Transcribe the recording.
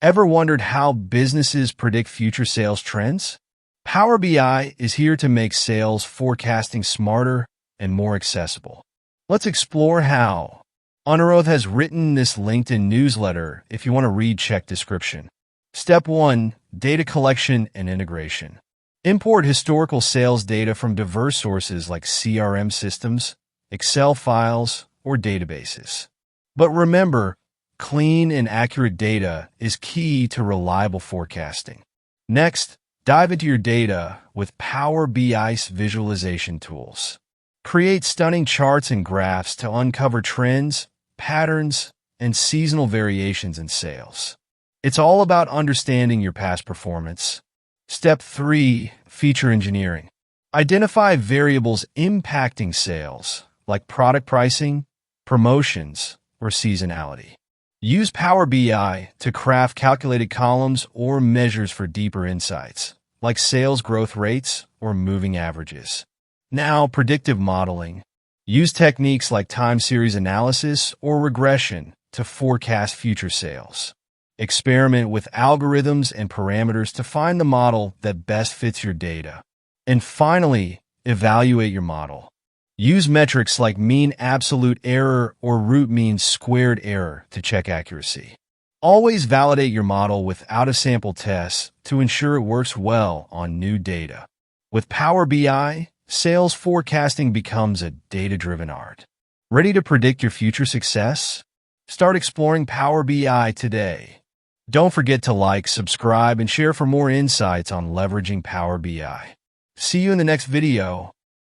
Ever wondered how businesses predict future sales trends? Power BI is here to make sales forecasting smarter and more accessible. Let's explore how. Honorath has written this LinkedIn newsletter. If you want to read, check description. Step 1. Data collection and integration. Import historical sales data from diverse sources like CRM systems, Excel files, or databases. But remember, clean and accurate data is key to reliable forecasting. Next, dive into your data with Power BI's visualization tools. Create stunning charts and graphs to uncover trends, patterns, and seasonal variations in sales. It's all about understanding your past performance. Step 3. Feature engineering. Identify variables impacting sales, like product pricing, promotions, or seasonality. Use Power BI to craft calculated columns or measures for deeper insights, like sales growth rates or moving averages. Now, predictive modeling. Use techniques like time series analysis or regression to forecast future sales. Experiment with algorithms and parameters to find the model that best fits your data. And finally, evaluate your model. Use metrics like mean absolute error or root mean squared error to check accuracy. Always validate your model with out-of-sample tests to ensure it works well on new data. With Power BI, sales forecasting becomes a data-driven art. Ready to predict your future success? Start exploring Power BI today. Don't forget to like, subscribe, and share for more insights on leveraging Power BI. See you in the next video.